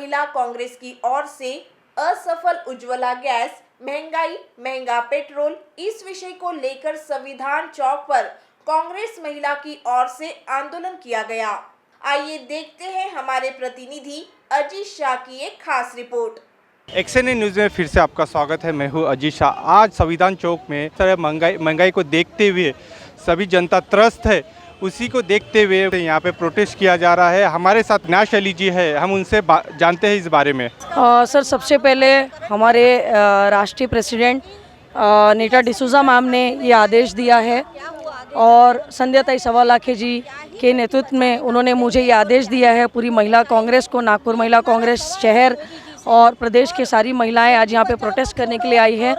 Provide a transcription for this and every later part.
महिला कांग्रेस की ओर से असफल उज्ज्वला गैस, महंगाई, महंगा पेट्रोल, इस विषय को लेकर संविधान चौक पर कांग्रेस महिला की ओर से आंदोलन किया गया। आइए देखते हैं हमारे प्रतिनिधि अजीत शाह की एक खास रिपोर्ट। एक्सएनए न्यूज़ में फिर से आपका स्वागत है। मैं हूँ अजीत शाह। आज संविधान चौक में तरह महंगाई को देखते हुए सभी जनता त्रस्त है, उसी को देखते हुए यहाँ पे प्रोटेस्ट किया जा रहा है। हमारे साथ न्याश अली जी है, हम उनसे जानते हैं इस बारे में। सर, सबसे पहले हमारे राष्ट्रीय प्रेसिडेंट नीता डिसूजा मैम ने ये आदेश दिया है और संध्या सवालाखे जी के नेतृत्व में उन्होंने मुझे ये आदेश दिया है। पूरी महिला कांग्रेस को, नागपुर महिला कांग्रेस शहर और प्रदेश के सारी महिलाएं आज यहाँ पे प्रोटेस्ट करने के लिए आई है।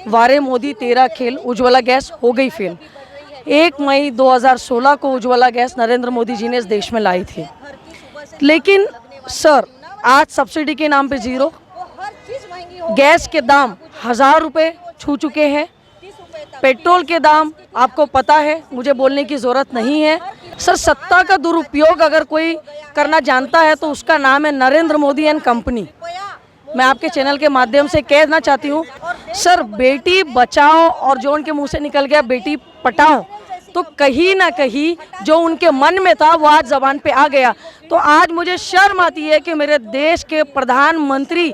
वारे मोदी तेरा खेल, उज्ज्वला गैस हो गई फेल। 1 मई 2016 को उज्ज्वला गैस नरेंद्र मोदी जी ने इस देश में लाई थी, लेकिन सर आज सब्सिडी के नाम पे जीरो, गैस के दाम 1000 रुपये छू चुके हैं, पेट्रोल के दाम आपको पता है, मुझे बोलने की ज़रूरत नहीं है। सर, सत्ता का दुरुपयोग अगर कोई करना जानता है तो उसका नाम है नरेंद्र मोदी एंड कंपनी। मैं आपके चैनल के माध्यम से कहना चाहती हूँ सर, बेटी बचाओ और जो उनके मुंह से निकल गया बेटी पटाओ, तो कहीं ना कहीं जो उनके मन में था वो आज ज़बान पे आ गया। तो आज मुझे शर्म आती है कि मेरे देश के प्रधानमंत्री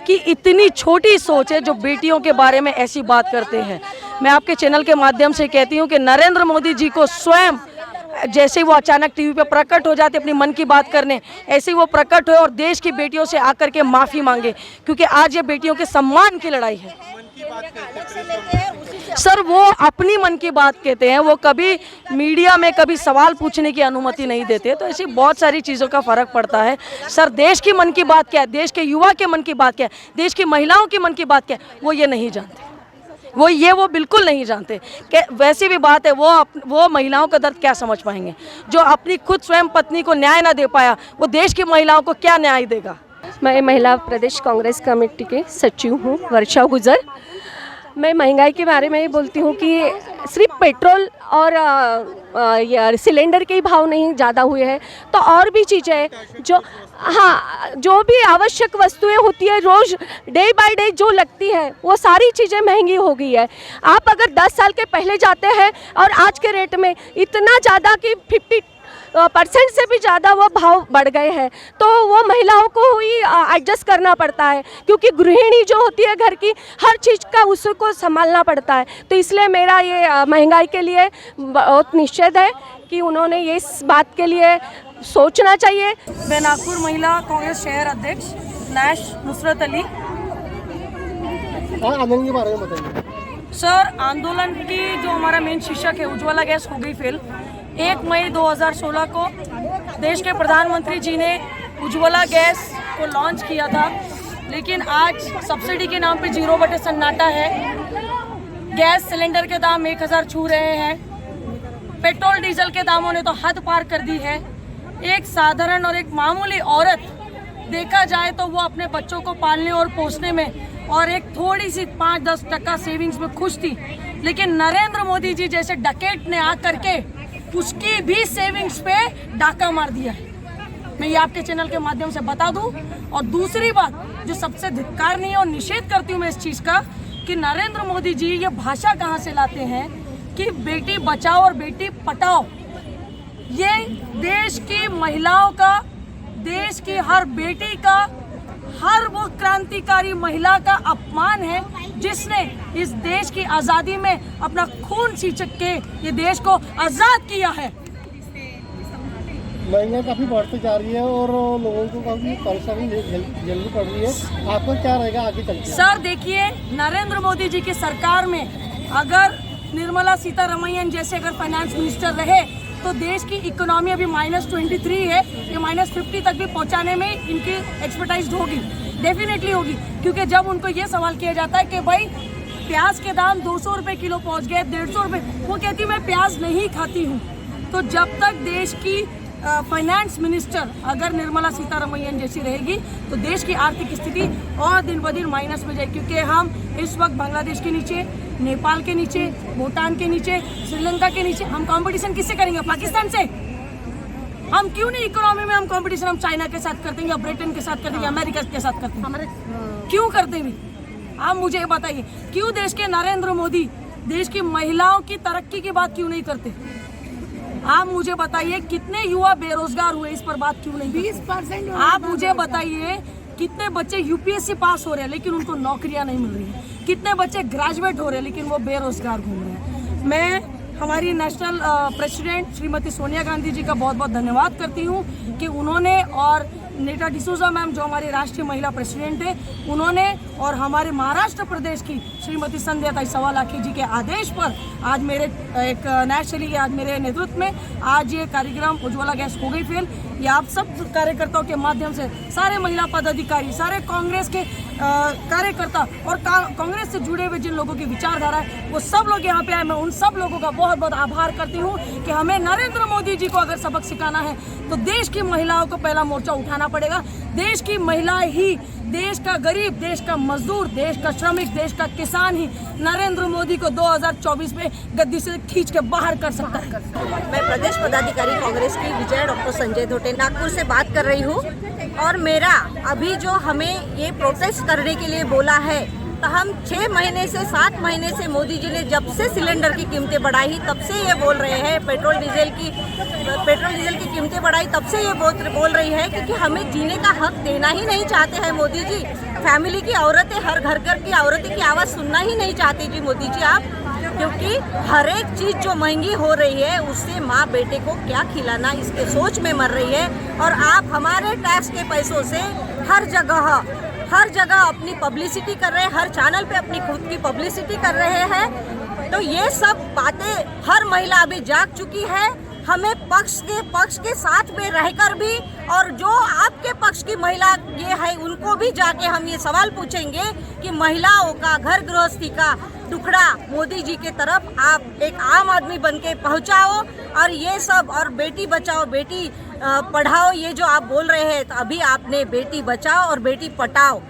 की इतनी छोटी सोच है जो बेटियों के बारे में ऐसी बात करते हैं। मैं आपके चैनल के माध्यम से कहती हूँ कि नरेंद्र मोदी जी को स्वयं जैसे वो अचानक टीवी पे प्रकट हो जाते अपनी मन की बात करने, ऐसे ही वो प्रकट हो और देश की बेटियों से आकर के माफ़ी मांगे, क्योंकि आज ये बेटियों के सम्मान की लड़ाई है। सर, वो अपनी मन की बात कहते हैं, वो कभी मीडिया में कभी सवाल पूछने की अनुमति नहीं देते। तो ऐसी बहुत सारी चीज़ों का फ़र्क पड़ता है। सर, देश की मन की बात क्या है, देश के युवा के मन की बात क्या है, देश की महिलाओं की मन की बात क्या है, वो ये नहीं जानते। वो बिल्कुल नहीं जानते कि वैसी भी बात है, वो महिलाओं का दर्द क्या समझ पाएंगे। जो अपनी खुद स्वयं पत्नी को न्याय ना दे पाया, वो देश की महिलाओं को क्या न्याय देगा। मैं महिला प्रदेश कांग्रेस कमेटी के सचिव हूँ, वर्षा गुजर। मैं महंगाई के बारे में ही बोलती हूँ कि सिर्फ पेट्रोल और सिलेंडर के ही भाव नहीं ज़्यादा हुए हैं, तो और भी चीज़ें हैं जो भी आवश्यक वस्तुएं होती है रोज़ डे बाय डे जो लगती है, वो सारी चीज़ें महंगी हो गई है। आप अगर 10 साल के पहले जाते हैं और आज के रेट में इतना ज़्यादा कि 50% से भी ज़्यादा वो भाव बढ़ गए हैं, तो वो महिलाओं को ही एडजस्ट करना पड़ता है, क्योंकि गृहिणी जो होती है घर की हर चीज़ का उसको संभालना पड़ता है। तो इसलिए मेरा ये महंगाई के लिए बहुत निश्चित है कि उन्होंने ये इस बात के लिए सोचना चाहिए। मैं नागपुर महिला कांग्रेस शहर अध्यक्ष नैश नुसरत अली। आंदोलन के बारे में बताइए। सर, आंदोलन की जो हमारा मेन शीर्षक है उज्ज्वला गैस हो गई फेल। 1 मई 2016 को देश के प्रधानमंत्री जी ने उज्ज्वला गैस को लॉन्च किया था, लेकिन आज सब्सिडी के नाम पे 0 बटे सन्नाटा है। गैस सिलेंडर के दाम 1000 छू रहे हैं, पेट्रोल डीजल के दामों ने तो हद पार कर दी है। एक साधारण और एक मामूली औरत देखा जाए तो वो अपने बच्चों को पालने और पोसने में और एक थोड़ी सी 5-10% सेविंग्स में खुश थी, लेकिन नरेंद्र मोदी जी जैसे डकैत ने आकर के उसकी भी सेविंग्स पे डाका मार दिया है। मैं ये आपके चैनल के माध्यम से बता दूं। और दूसरी बात जो सबसे धिक्कारनीय और निषेध करती हूँ मैं इस चीज़ का, कि नरेंद्र मोदी जी ये भाषा कहाँ से लाते हैं कि बेटी बचाओ और बेटी पटाओ। ये देश की महिलाओं का, देश की हर बेटी का, हर वो क्रांतिकारी महिला का अपमान है जिसने इस देश की आज़ादी में अपना खून सींच के ये देश को आज़ाद किया है। महंगाई काफ़ी बढ़ती जा रही है और लोगों को काफ़ी परेशानी झेलनी पड़ रही है। आपका क्या रहेगा आगे चलकर? सर, देखिए, नरेंद्र मोदी जी की सरकार में अगर निर्मला सीतारमण जैसे अगर फाइनेंस मिनिस्टर रहे तो देश की इकोनॉमी अभी -23 है, ये -50 तक भी पहुंचाने में इनकी एक्सपर्टाइज होगी, डेफिनेटली होगी। क्योंकि जब उनको ये सवाल किया जाता है कि भाई प्याज के दाम 200 रुपये किलो पहुंच गए, 150 रुपये, वो कहती मैं प्याज नहीं खाती हूँ। तो जब तक देश की फाइनेंस मिनिस्टर अगर निर्मला सीतारमण जैसी रहेगी तो देश की आर्थिक स्थिति और दिन ब दिन माइनस में जाएगी, क्योंकि हम इस वक्त बांग्लादेश के नीचे, नेपाल के नीचे, भूटान के नीचे, श्रीलंका के नीचे, हम कंपटीशन किससे करेंगे? पाकिस्तान से। हम क्यों नहीं इकोनॉमी में हम कंपटीशन हम चाइना के साथ करते हैं या ब्रिटेन के साथ करते हैं या अमेरिका के साथ करते हैं? क्यों करते भी? आप मुझे बताइए, क्यों देश के नरेंद्र मोदी देश की महिलाओं की तरक्की की बात क्यों नहीं करते? आप मुझे बताइए, कितने युवा बेरोजगार हुए, इस पर बात क्यों नहीं? 20%। आप मुझे बताइए, कितने बच्चे यूपीएससी पास हो रहे हैं लेकिन उनको नौकरियां नहीं मिल रही है? कितने बच्चे ग्रेजुएट हो रहे हैं लेकिन वो बेरोजगार घूम रहे हैं? मैं हमारी नेशनल प्रेसिडेंट श्रीमती सोनिया गांधी जी का बहुत बहुत धन्यवाद करती हूँ कि उन्होंने और नीता डिसूजा मैम जो हमारी राष्ट्रीय महिला प्रेसिडेंट है, उन्होंने और हमारे महाराष्ट्र प्रदेश की श्रीमती संध्याताई सवालाखी जी के आदेश पर आज मेरे एक नेशनली आज मेरे नेतृत्व में आज ये कार्यक्रम उज्ज्वला गैस हो गई फेल। ये आप सब कार्यकर्ताओं के माध्यम से सारे महिला पदाधिकारी, सारे कांग्रेस के कार्यकर्ता और कांग्रेस से जुड़े हुए जिन लोगों की विचारधारा है वो सब लोग यहाँ पे आए। मैं उन सब लोगों का बहुत बहुत आभार करती हूँ कि हमें नरेंद्र मोदी जी को अगर सबक सिखाना है तो देश की महिलाओं को पहला मोर्चा उठाना पड़ेगा। देश की महिलाएं ही देश का गरीब, देश का मजदूर, देश का श्रमिक, देश का किसान ही नरेंद्र मोदी को 2024 में गद्दी से खींच के बाहर कर सकता है। मैं प्रदेश पदाधिकारी कांग्रेस की विजय डॉक्टर संजय धोटे नागपुर से बात कर रही हूँ। और मेरा अभी जो हमें ये प्रोटेस्ट करने के लिए बोला है, तो हम 6 महीने से 7 महीने से मोदी जी ने जब से सिलेंडर की कीमतें बढ़ाई तब से ये बोल रहे हैं, पेट्रोल डीजल की कीमतें बढ़ाई तब से ये बोल रही है क्योंकि हमें जीने का हक देना ही नहीं चाहते हैं मोदी जी। फैमिली की औरतें, हर घर की औरतें की आवाज़ सुनना ही नहीं चाहती जी मोदी जी आप, क्योंकि हर एक चीज़ जो महंगी हो रही है उससे माँ बेटे को क्या खिलाना इसके सोच में मर रही है। और आप हमारे टैक्स के पैसों से हर जगह अपनी पब्लिसिटी कर रहे हैं, हर चैनल पे अपनी खुद की पब्लिसिटी कर रहे हैं। तो ये सब बातें हर महिला अभी जाग चुकी है। हमें पक्ष के साथ में रहकर भी और जो आपके पक्ष की महिला ये है उनको भी जाके हम ये सवाल पूछेंगे कि महिलाओं का घर गृहस्थी का टुकड़ा मोदी जी के तरफ आप एक आम आदमी बन के पहुँचाओ। और ये सब और बेटी बचाओ बेटी पढ़ाओ ये जो आप बोल रहे हैं, तो अभी आपने बेटी बचाओ और बेटी पढ़ाओ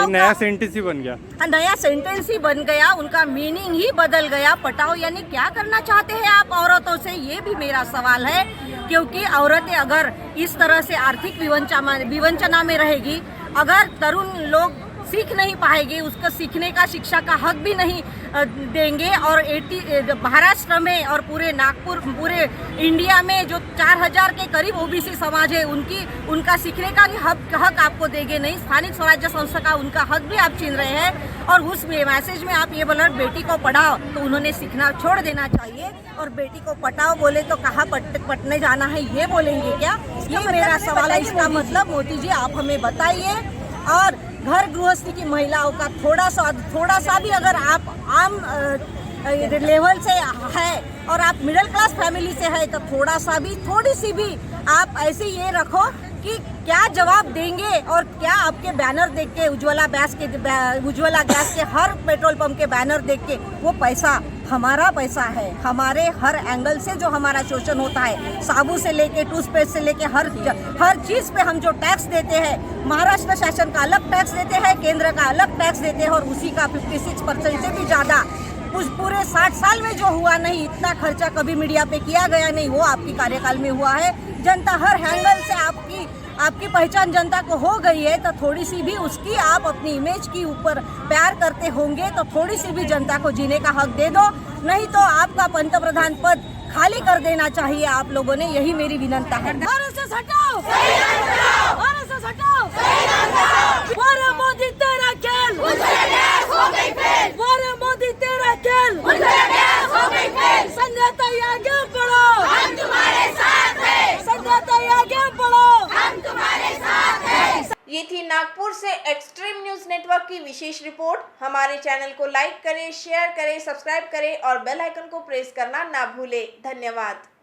नया सेंटेंस ही बन गया। नया सेंटेंस ही बन गया, उनका मीनिंग ही बदल गया। पटाओ यानी क्या करना चाहते हैं आप औरतों से, ये भी मेरा सवाल है। क्योंकि औरतें अगर इस तरह से आर्थिक विवंचना में रहेगी, अगर तरुण लोग सीख नहीं पाएंगे, उसका सीखने का शिक्षा का हक भी नहीं देंगे। और महाराष्ट्र में और पूरे नागपुर, पूरे इंडिया में जो 4000 के करीब ओबीसी समाज है उनका सीखने का हक आपको देंगे नहीं। स्थानिक स्वराज्य संस्था का उनका हक भी आप छीन रहे हैं। और उस मैसेज में आप ये बोल बेटी को पढ़ाओ, तो उन्होंने सीखना छोड़ देना चाहिए। और बेटी को पढ़ाओ बोले तो कहाँ पढ़ने जाना है ये बोलेंगे क्या? ये मेरा सवाल है। इसका मतलब मोदी जी आप हमें बताइए। और घर गृहस्थी की महिलाओं का थोड़ा सा भी अगर आप आम लेवल से है और आप मिडिल क्लास फैमिली से है तो थोड़ी सी भी आप ऐसे ये रखो कि क्या जवाब देंगे। और क्या आपके बैनर देख के उज्ज्वला गैस के हर पेट्रोल पंप के बैनर देख के वो पैसा हमारा पैसा है, हमारे हर एंगल से जो हमारा शोषण होता है, साबुन से लेके टूथपेस्ट से लेके हर चीज़ पे हम जो टैक्स देते हैं, महाराष्ट्र शासन का अलग टैक्स देते हैं, केंद्र का अलग टैक्स देते हैं और उसी का 56% से भी ज़्यादा उस पूरे 60 साल में जो हुआ नहीं, इतना खर्चा कभी मीडिया पे किया गया नहीं, वो आपकी कार्यकाल में हुआ है। जनता हर एंगल से आपकी पहचान जनता को हो गई है, तो थोड़ी सी भी उसकी आप अपनी इमेज के ऊपर प्यार करते होंगे तो थोड़ी सी भी जनता को जीने का हक दे दो, नहीं तो आपका पंतप्रधान पद खाली कर देना चाहिए आप लोगों ने। यही मेरी विनंती है। आरएसएस हटाओ, आरएसएस हटाओ, वारे मोदी तेरा खेल, वारे मोदी तेरा खेल, संध्याताई आगे बढ़ो, हम तुम्हारे साथ हैं, संध्याताई आगे बढ़ो, हम तुम्हारे साथ हैं। ये थी नागपुर से एक्सट्रीम न्यूज नेटवर्क की विशेष रिपोर्ट। हमारे चैनल को लाइक करें, शेयर करें, सब्सक्राइब करें और बेल आइकन को प्रेस करना ना भूलें। धन्यवाद।